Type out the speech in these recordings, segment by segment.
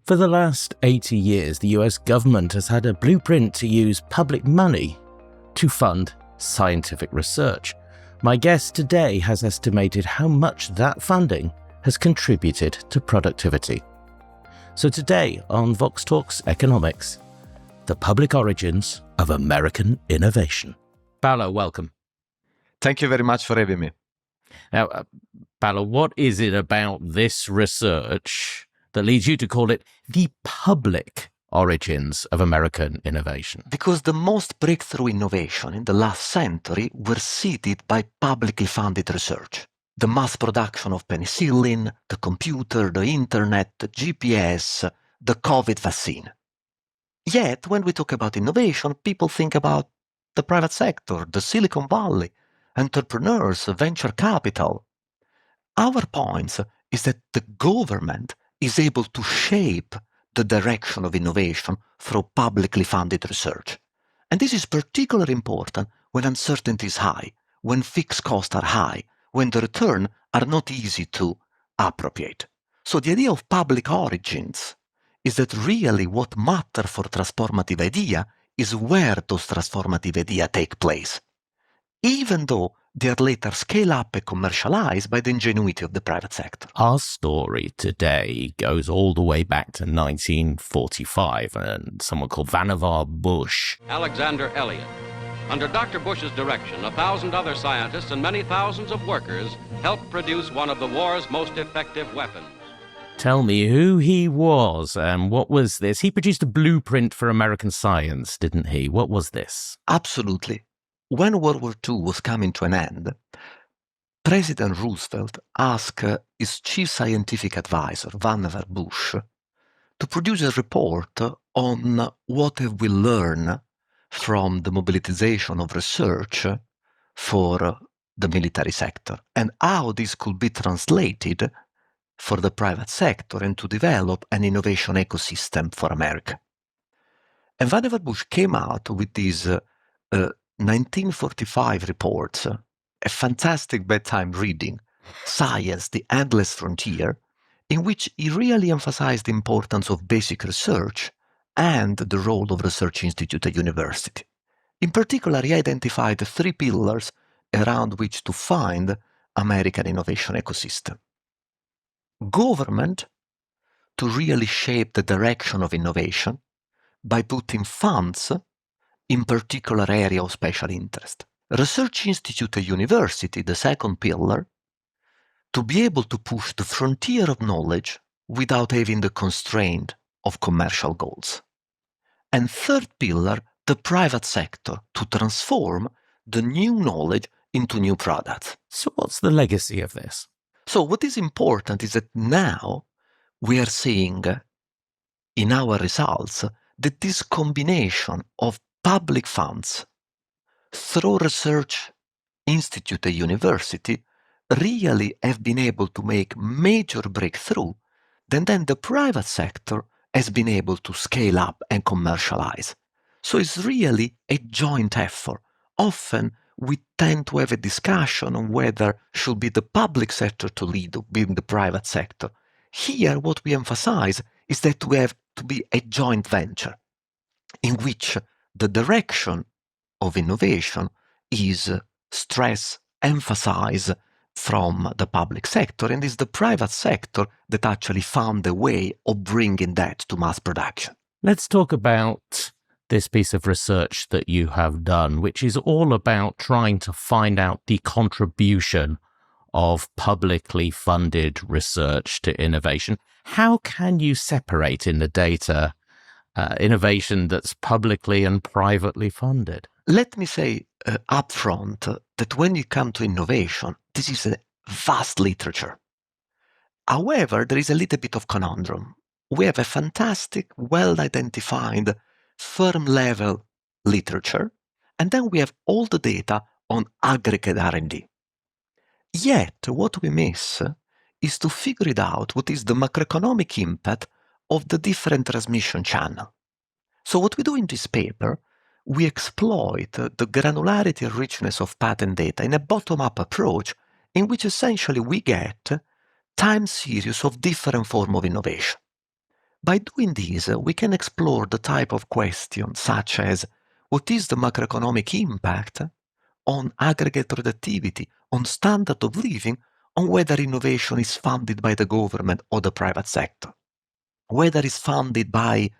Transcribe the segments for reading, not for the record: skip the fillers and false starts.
For the last 80 years, the US government has had a blueprint to use public money to fund scientific research. My guest today has estimated how much that funding has contributed to productivity. So today on Vox Talks Economics, the public origins of American innovation. Paolo, welcome. Thank you very much for having me. Now, Paolo, what is it about this research that leads you to call it the public origins of American innovation? Because the most breakthrough innovation in the last century were seeded by publicly funded research. The mass production of penicillin, the computer, the internet, the GPS, the COVID vaccine. Yet, when we talk about innovation, people think about the private sector, the Silicon Valley, entrepreneurs, venture capital. Our point is that the government is able to shape the direction of innovation through publicly funded research. And this is particularly important when uncertainty is high, when fixed costs are high, when the returns are not easy to appropriate. So the idea of public origins is that really what matters for transformative idea is where those transformative ideas take place, even though they are later scaled up and commercialized by the ingenuity of the private sector. Our story today goes all the way back to 1945 and someone called Vannevar Bush. Alexander Elliott. Under Dr. Bush's direction, 1,000 other scientists and many thousands of workers helped produce one of the war's most effective weapons. Tell me who he was and what was this? He produced a blueprint for American science, didn't he? What was this? Absolutely. When World War II was coming to an end, President Roosevelt asked his chief scientific advisor, Vannevar Bush, to produce a report on what have we learned from the mobilization of research for the military sector and how this could be translated for the private sector and to develop an innovation ecosystem for America. And Vannevar Bush came out with these 1945 reports, a fantastic bedtime reading, Science, the Endless Frontier, in which he really emphasized the importance of basic research and the role of research institute at university. In particular, he identified 3 pillars around which to find American innovation ecosystem. Government, to really shape the direction of innovation by putting funds in particular area of special interest. Research institute at university, the second pillar, to be able to push the frontier of knowledge without having the constraint of commercial goals. And third pillar, the private sector, to transform the new knowledge into new products. So what's the legacy of this? So what is important is that now we are seeing in our results that this combination of public funds through research institute at university really have been able to make major breakthrough, then the private sector has been able to scale up and commercialize. So it's really a joint effort. Often we tend to have a discussion on whether should be the public sector to lead or be the private sector. Here what we emphasize is that we have to be a joint venture in which the direction of innovation is emphasized from the public sector, and is the private sector that actually found a way of bringing that to mass production. Let's talk about this piece of research that you have done, which is all about trying to find out the contribution of publicly funded research to innovation. How can you separate in the data innovation that's publicly and privately funded? Let me say upfront that when you come to innovation, this is a vast literature. However, there is a little bit of conundrum. We have a fantastic, well-identified, firm-level literature, and then we have all the data on aggregate R&D. Yet, what we miss is to figure it out what is the macroeconomic impact of the different transmission channel. So what we do in this paper, we exploit the granularity and richness of patent data in a bottom-up approach in which essentially we get time series of different forms of innovation. By doing this, we can explore the type of questions such as what is the macroeconomic impact on aggregate productivity, on standard of living, on whether innovation is funded by the government or the private sector, whether it's funded by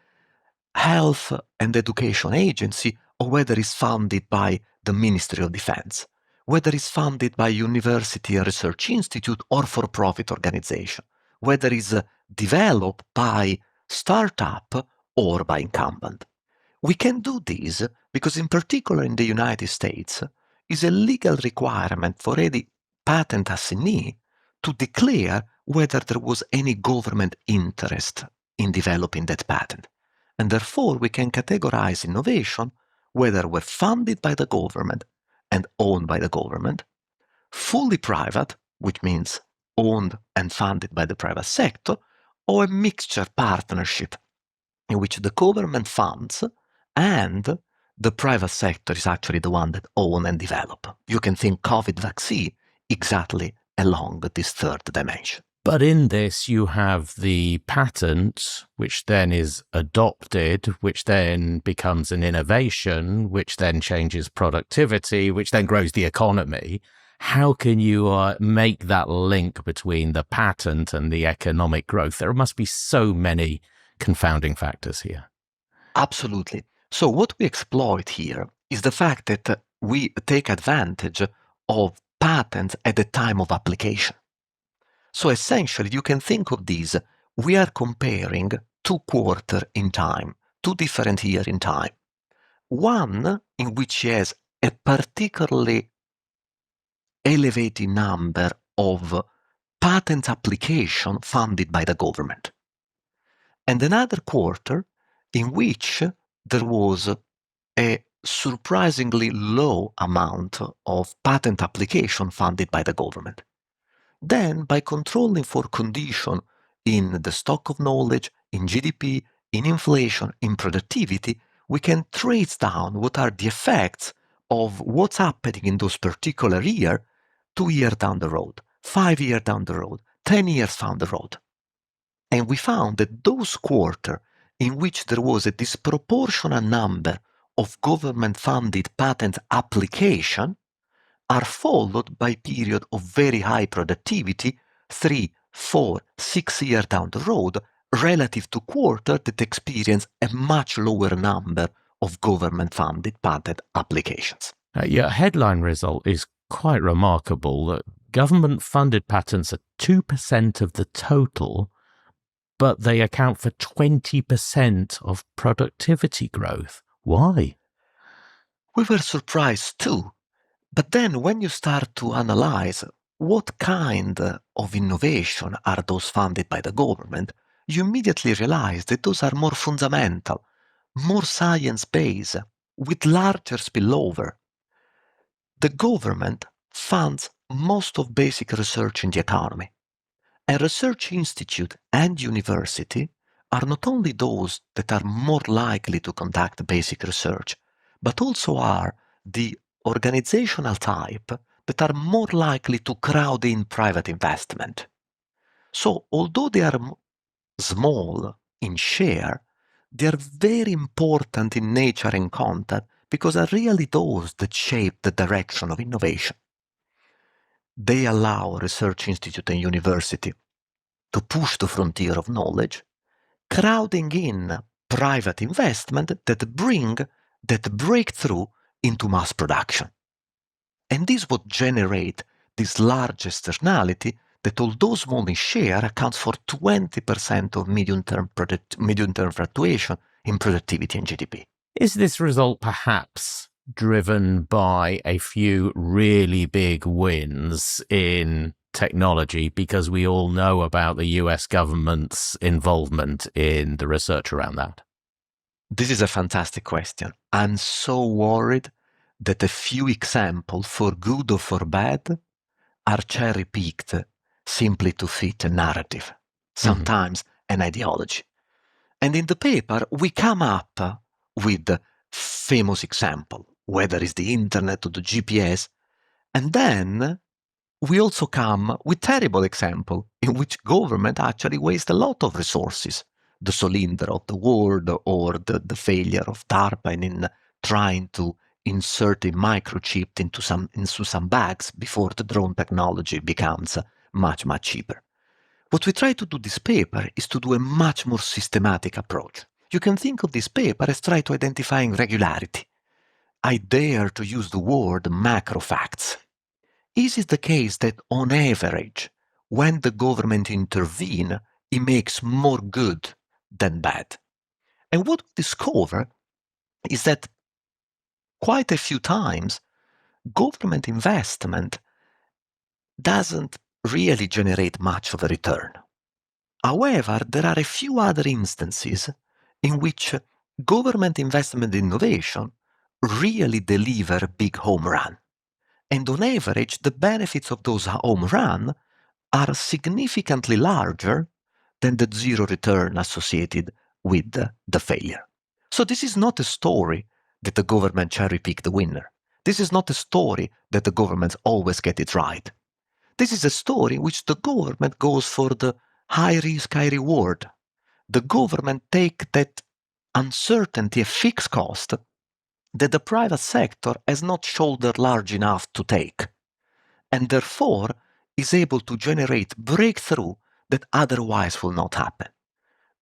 health and education agency or whether it's funded by the Ministry of Defense, whether it's funded by university or research institute or for-profit organization, whether it's developed by startup or by incumbent. We can do this because in particular in the United States is a legal requirement for any patent assignee to declare whether there was any government interest in developing that patent. And therefore, we can categorize innovation whether we're funded by the government and owned by the government, fully private, which means owned and funded by the private sector, or a mixture partnership in which the government funds and the private sector is actually the one that own and develop. You can think COVID vaccine exactly along this third dimension. But in this, you have the patent, which then is adopted, which then becomes an innovation, which then changes productivity, which then grows the economy. How can you make that link between the patent and the economic growth? There must be so many confounding factors here. Absolutely. So what we exploit here is the fact that we take advantage of patents at the time of application. So essentially, you can think of this. We are comparing 2 quarters in time, 2 different years in time. One in which has a particularly elevated number of patent application funded by the government. And another quarter in which there was a surprisingly low amount of patent application funded by the government. Then, by controlling for condition in the stock of knowledge, in GDP, in inflation, in productivity, we can trace down what are the effects of what's happening in those particular years 2 years down the road, 5 years down the road, 10 years down the road. And we found that those quarters in which there was a disproportionate number of government-funded patent application are followed by period of very high productivity, 3, 4, 6 years down the road, relative to quarters that experience a much lower number of government-funded patent applications. Your headline result is quite remarkable, that government-funded patents are 2% of the total, but they account for 20% of productivity growth. Why? We were surprised too. But then when you start to analyze what kind of innovation are those funded by the government, you immediately realize that those are more fundamental, more science-based, with larger spillover. The government funds most of basic research in the economy. And research institute and university are not only those that are more likely to conduct basic research, but also are the organizational type that are more likely to crowd in private investment. So although they are small in share, they are very important in nature and content because are really those that shape the direction of innovation. They allow research institute and university to push the frontier of knowledge, crowding in private investment that bring that breakthrough into mass production. And this would generate this large externality that, although small in share, accounts for 20% of medium-term fluctuation in productivity and GDP. Is this result perhaps driven by a few really big wins in technology, because we all know about the US government's involvement in the research around that? This is a fantastic question. I'm so worried that a few examples, for good or for bad, are cherry-picked simply to fit a narrative, sometimes an ideology. And in the paper, we come up with famous example, whether it's the internet or the GPS, and then we also come with terrible example in which government actually wastes a lot of resources the cylinder of the world or the failure of DARPA in trying to insert a microchip into some bags before the drone technology becomes much, much cheaper. What we try to do this paper is to do a much more systematic approach. You can think of this paper as trying to identifying regularity. I dare to use the word macro facts. Is it the case that on average, when the government intervenes, it makes more good than bad? And what we discover is that quite a few times, government investment doesn't really generate much of a return. However, there are a few other instances in which government investment in innovation really deliver a big home run. And on average, the benefits of those home runs are significantly larger than the zero return associated with the failure. So this is not a story that the government cherry-pick the winner. This is not a story that the governments always get it right. This is a story in which the government goes for the high risk, high reward. The government take that uncertainty, a fixed cost, that the private sector has not shouldered large enough to take, and therefore is able to generate breakthrough that otherwise will not happen.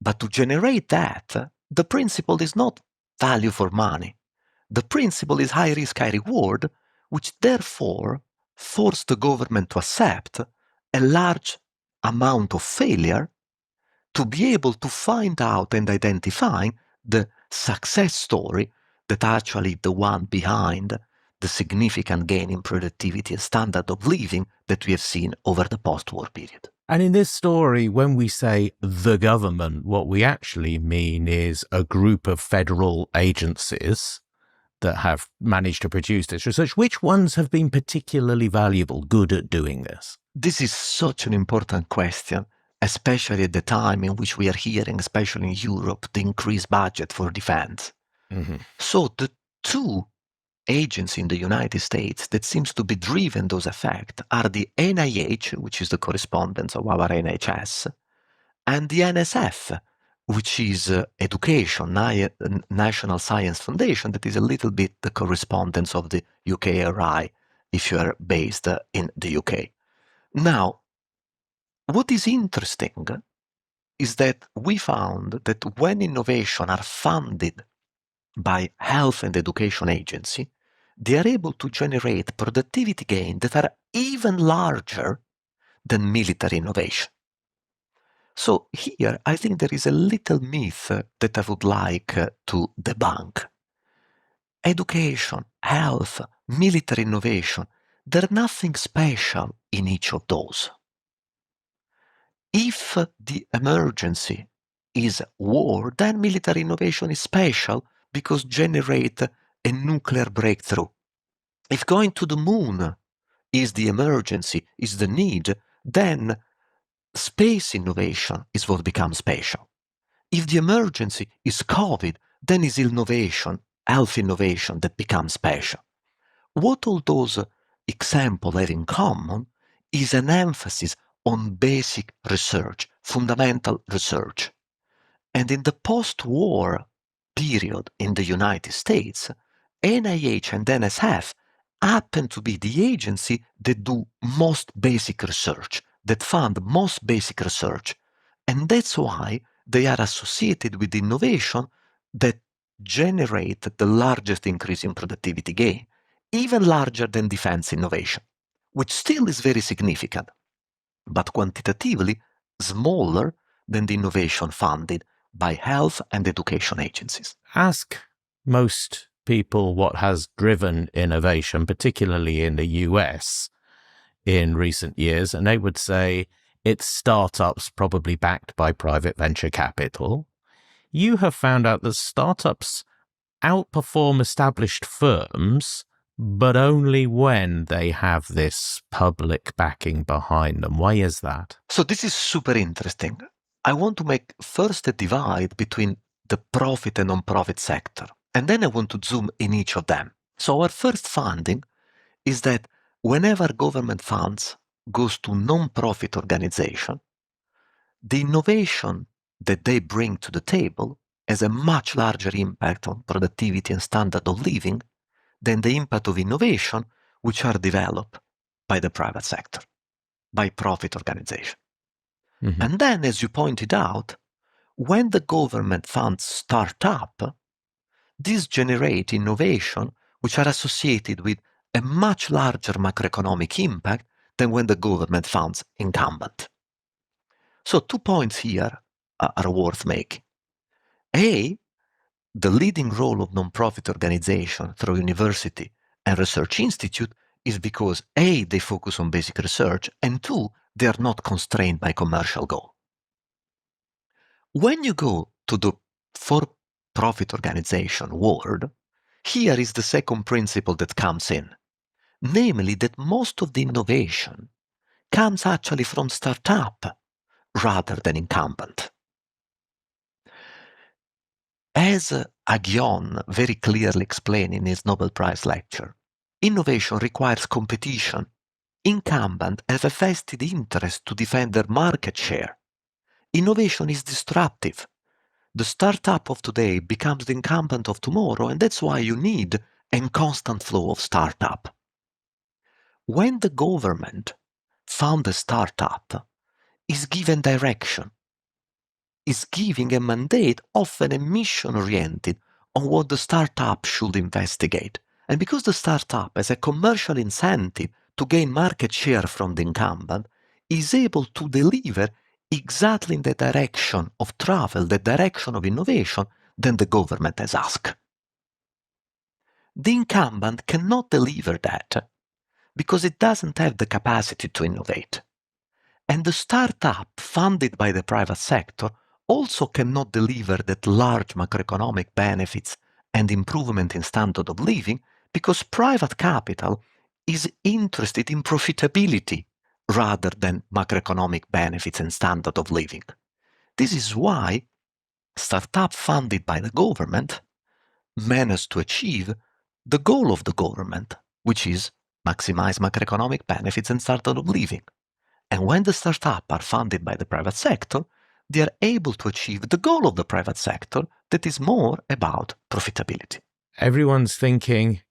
But to generate that, the principle is not value for money. The principle is high risk, high reward, which therefore force the government to accept a large amount of failure to be able to find out and identify the success story that actually the one behind the significant gain in productivity and standard of living that we have seen over the post-war period. And in this story, when we say the government, what we actually mean is a group of federal agencies that have managed to produce this research. Which ones have been particularly valuable, good at doing this? This is such an important question, especially at the time in which we are hearing, especially in Europe, the increased budget for defense. Mm-hmm. So the two agencies in the United States that seems to be driven those effects are the NIH, which is the correspondence of our NHS, and the NSF, which is Education, National Science Foundation, that is a little bit the correspondence of the UKRI if you are based in the UK. Now, what is interesting is that we found that when innovation are funded by health and education agency, they are able to generate productivity gains that are even larger than military innovation. So here, I think there is a little myth that I would like to debunk. Education, health, military innovation, there's nothing special in each of those. If the emergency is war, then military innovation is special because generate a nuclear breakthrough. If going to the moon is the emergency, is the need, then space innovation is what becomes special. If the emergency is COVID, then is innovation, health innovation that becomes special. What all those examples have in common is an emphasis on basic research, fundamental research. And in the post-war period in the United States, NIH and NSF happen to be the agency that do most basic research, that fund most basic research. And that's why they are associated with innovation that generate the largest increase in productivity gain, even larger than defense innovation, which still is very significant, but quantitatively smaller than the innovation funded by health and education agencies. Ask most people what has driven innovation, particularly in the US, in recent years, and they would say it's startups probably backed by private venture capital. You have found out that startups outperform established firms, but only when they have this public backing behind them. Why is that? So this is super interesting. I want to make first a divide between the profit and non-profit sector, and then I want to zoom in each of them. So our first finding is that whenever government funds goes to non-profit organization, the innovation that they bring to the table has a much larger impact on productivity and standard of living than the impact of innovation, which are developed by the private sector, by profit organization. Mm-hmm. And then, as you pointed out, when the government funds start up, these generate innovation which are associated with a much larger macroeconomic impact than when the government funds incumbent. So 2 points here are worth making. A, the leading role of nonprofit organization through university and research institute is because A, they focus on basic research, and 2, they are not constrained by commercial goal. When you go to the for-profit organization world, here is the second principle that comes in, namely that most of the innovation comes actually from startup rather than incumbent. As Aghion very clearly explained in his Nobel Prize lecture, innovation requires competition. Incumbents have a vested interest to defend their market share. Innovation is disruptive. The startup of today becomes the incumbent of tomorrow, and that's why you need a constant flow of startup. When the government found a startup, is given direction, is giving a mandate, often a mission-oriented, on what the startup should investigate. And because the startup has a commercial incentive to gain market share from the incumbent, is able to deliver exactly in the direction of travel, the direction of innovation, than the government has asked. The incumbent cannot deliver that because it doesn't have the capacity to innovate. And the startup funded by the private sector also cannot deliver that large macroeconomic benefits and improvement in standard of living because private capital is interested in profitability rather than macroeconomic benefits and standard of living. This is why startup funded by the government manage to achieve the goal of the government, which is maximize macroeconomic benefits and standard of living. And when the startups are funded by the private sector, they are able to achieve the goal of the private sector that is more about profitability. Everyone's thinking,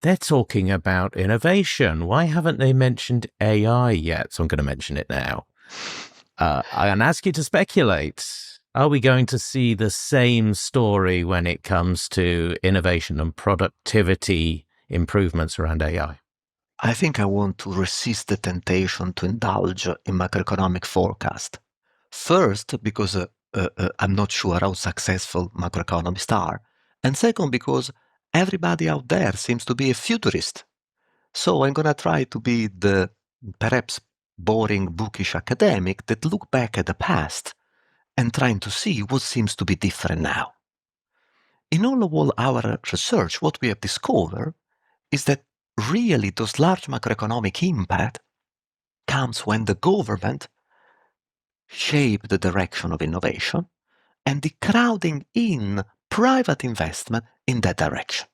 they're talking about innovation. Why haven't they mentioned AI yet? So I'm going to mention it now. And ask you to speculate. Are we going to see the same story when it comes to innovation and productivity improvements around AI? I think I want to resist the temptation to indulge in macroeconomic forecast. First, because I'm not sure how successful macroeconomists are. And second, because everybody out there seems to be a futurist. So I'm going to try to be the perhaps boring, bookish academic that look back at the past and trying to see what seems to be different now. In all of our research, what we have discovered is that really those large macroeconomic impact comes when the government shape the direction of innovation and the crowding in private investment in that direction.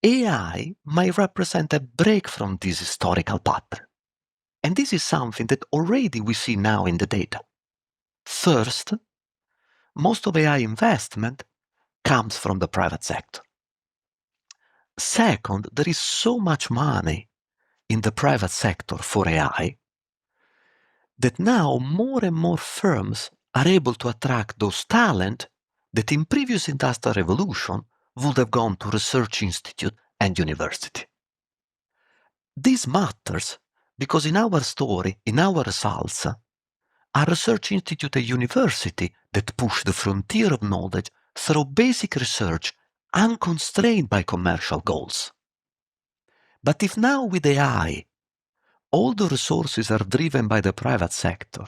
AI might represent a break from this historical pattern. And this is something that already we see now in the data. First, most of AI investment comes from the private sector. Second, there is so much money in the private sector for AI that now more and more firms are able to attract those talent that in previous industrial revolution would have gone to research institute and university. This matters because in our story, in our results, a research institute and university that push the frontier of knowledge through basic research unconstrained by commercial goals. But if now with AI, all the resources are driven by the private sector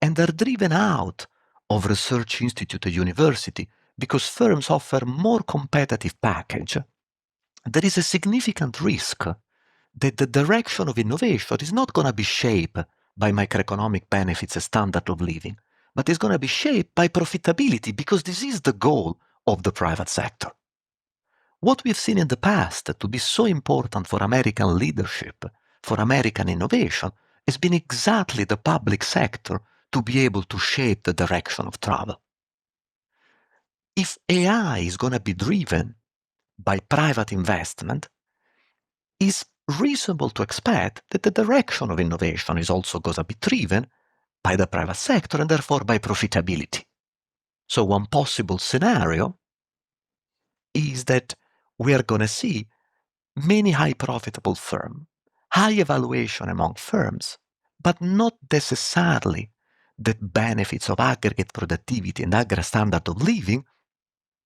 and are driven out of research institute and university because firms offer more competitive package, there is a significant risk that the direction of innovation is not going to be shaped by macroeconomic benefits and standard of living, but is going to be shaped by profitability because this is the goal of the private sector. What we've seen in the past to be so important for American leadership, for American innovation, has been exactly the public sector to be able to shape the direction of travel. If AI is going to be driven by private investment, it's reasonable to expect that the direction of innovation is also going to be driven by the private sector and therefore by profitability. So one possible scenario is that we are going to see many high profitable firms, high evaluation among firms, but not necessarily the benefits of aggregate productivity and aggregate standard of living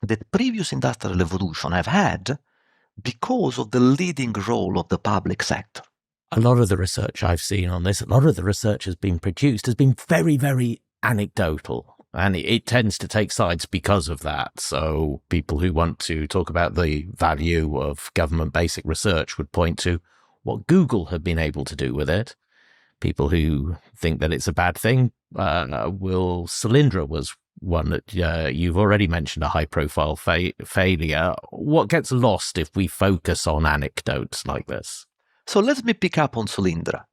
that previous industrial revolution have had because of the leading role of the public sector. A lot of the research I've seen on this, a lot of the research has been produced, has been very, very anecdotal. And it tends to take sides because of that. So people who want to talk about the value of government basic research would point to what Google have been able to do with it. People who think that it's a bad thing, Solyndra was one that you've already mentioned, a high-profile failure. What gets lost if we focus on anecdotes like this? So let me pick up on Solyndra.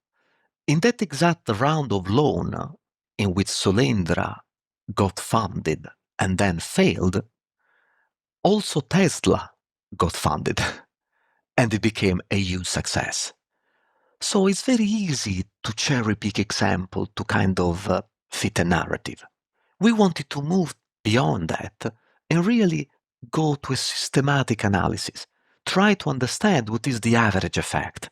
In that exact round of loan in which Solyndra got funded and then failed, also Tesla got funded and it became a huge success. So it's very easy to cherry-pick example to kind of fit a narrative. We wanted to move beyond that and really go to a systematic analysis, try to understand what is the average effect.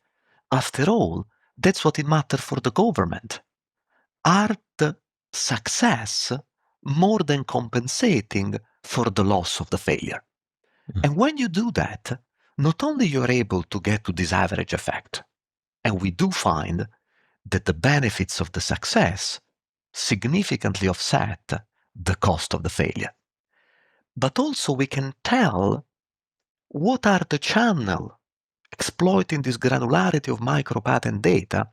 After all, that's what it matters for the government. Are the success more than compensating for the loss of the failure? And when you do that, not only you're able to get to this average effect, and we do find that the benefits of the success significantly offset the cost of the failure. But also we can tell what are the channels exploiting this granularity of micro-patent data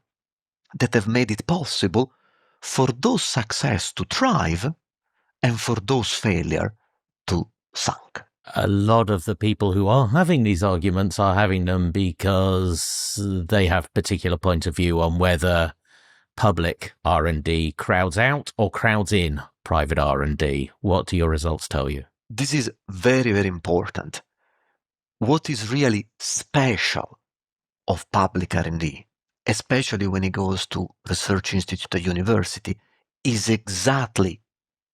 that have made it possible for those success to thrive and for those failure to sink. A lot of the people who are having these arguments are having them because they have particular point of view on whether public R&D crowds out or crowds in private R&D. What do your results tell you? This is very, very important. What is really special of public R&D, especially when it goes to research institute or university, is exactly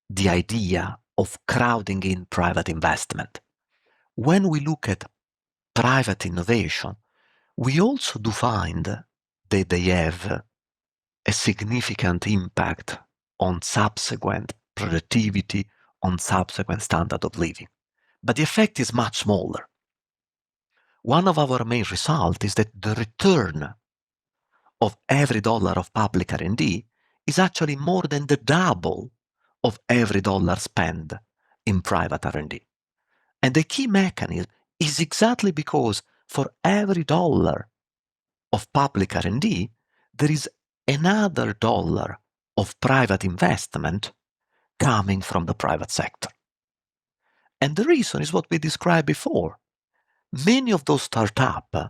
the idea of crowding in private investment. When we look at private innovation, we also do find that they have a significant impact on subsequent productivity, on subsequent standard of living. But the effect is much smaller. One of our main results is that the return of every dollar of public R&D is actually more than the double of every dollar spent in private R&D. And the key mechanism is exactly because for every dollar of public R&D, there is another dollar of private investment coming from the private sector. And the reason is what we described before. Many of those startups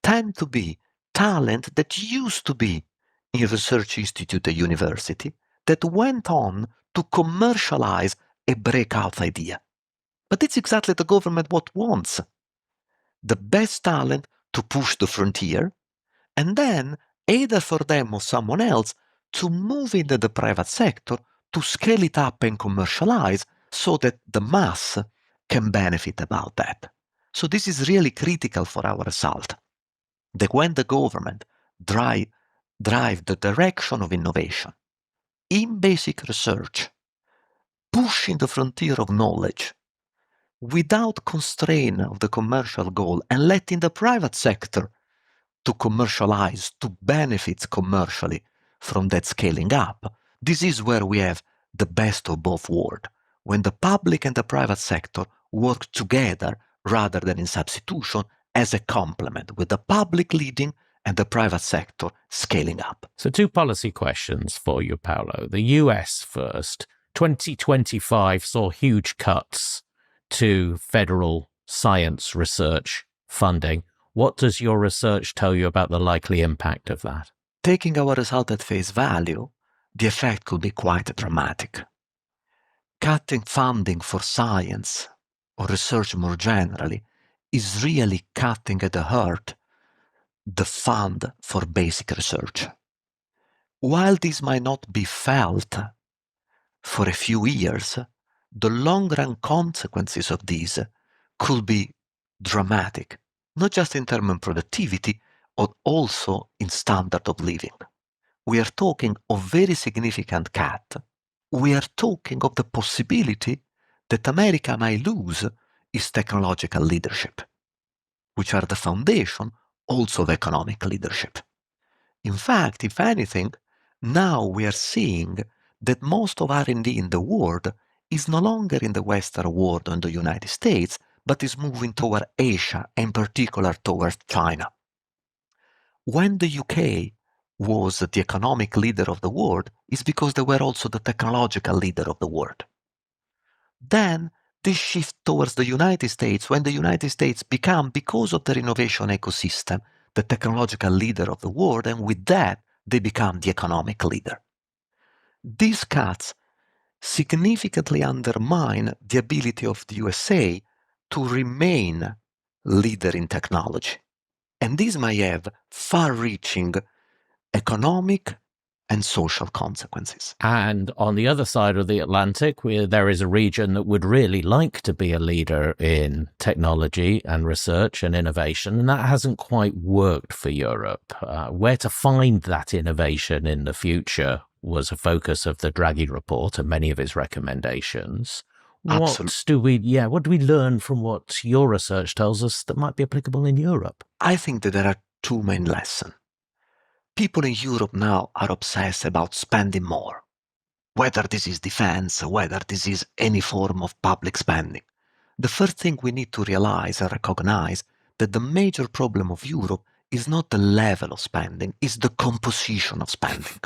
tend to be talent that used to be in research institute or university that went on to commercialize a breakout idea. But it's exactly the government what wants. The best talent to push the frontier, and then either for them or someone else to move into the private sector to scale it up and commercialize so that the mass can benefit about that. So this is really critical for our result. That when the government drive the direction of innovation in basic research, pushing the frontier of knowledge without constraint of the commercial goal and letting the private sector to commercialize, to benefit commercially from that scaling up, this is where we have the best of both worlds, when the public and the private sector work together rather than in substitution as a complement, with the public leading and the private sector scaling up. So 2 policy questions for you, Paolo. The US first. 2025 saw huge cuts to federal science research funding. What does your research tell you about the likely impact of that? Taking our result at face value, the effect could be quite dramatic. Cutting funding for science or research more generally is really cutting at the heart the fund for basic research. While this might not be felt for a few years, the long-run consequences of this could be dramatic, not just in terms of productivity, but also in standard of living. We are talking of very significant cut. We are talking of the possibility that America might lose its technological leadership, which are the foundation also of economic leadership. In fact, if anything, now we are seeing that most of R&D in the world is no longer in the Western world or in the United States, but is moving toward Asia, in particular towards China. When the UK was the economic leader of the world, it's because they were also the technological leader of the world. Then this shift towards the United States, when the United States become, because of their innovation ecosystem, the technological leader of the world, and with that, they become the economic leader. These cuts significantly undermine the ability of the USA to remain leader in technology. And this might have far-reaching economic and social consequences. And on the other side of the Atlantic, where there is a region that would really like to be a leader in technology and research and innovation, and that hasn't quite worked for Europe. Where to find that innovation in the future was a focus of the Draghi report and many of his recommendations. What do we learn from what your research tells us that might be applicable in Europe? I think that there are two main lessons. People in Europe now are obsessed about spending more, whether this is defense, whether this is any form of public spending. The first thing we need to realize and recognize that the major problem of Europe is not the level of spending, it's the composition of spending.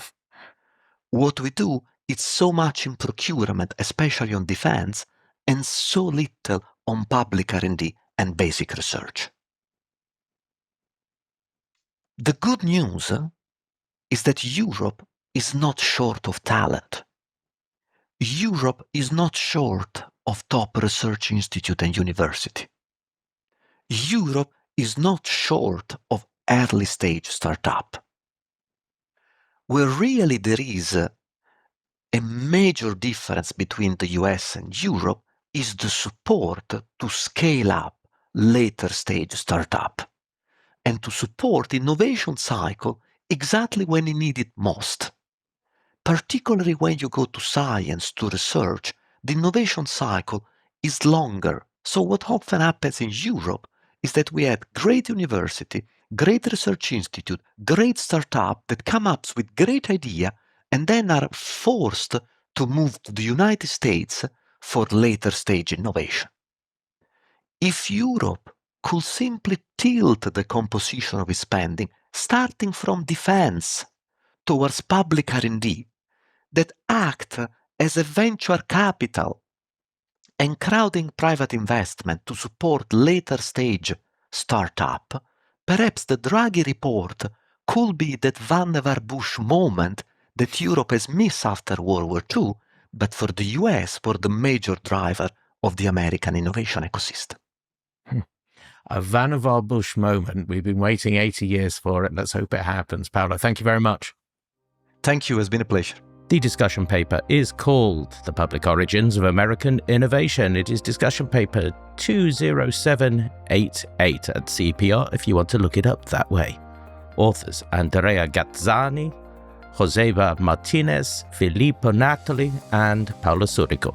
What we do is so much in procurement, especially on defense, and so little on public R&D and basic research. The good news is that Europe is not short of talent. Europe is not short of top research institute and university. Europe is not short of early stage startup. Where really there is a major difference between the US and Europe is the support to scale up later stage startup and to support innovation cycle exactly when you need it most. Particularly when you go to science, to research, the innovation cycle is longer. So what often happens in Europe is that we have great university, great research institute, great startup that come up with great idea and then are forced to move to the United States for later stage innovation. If Europe could simply tilt the composition of its spending, starting from defense towards public R&D, that act as a venture capital and crowding private investment to support later stage startup, perhaps the Draghi report could be that Vannevar Bush moment that Europe has missed after World War II, but for the US, for the major driver of the American innovation ecosystem. A Vannevar Bush moment. We've been waiting 80 years for it. Let's hope it happens. Paolo, thank you very much. Thank you. It's been a pleasure. The discussion paper is called The Public Origins of American Innovation. It is discussion paper 20788 at CEPR if you want to look it up that way. Authors Andrea Gazzani, Joseba Martinez, Filippo Natali, and Paolo Surico.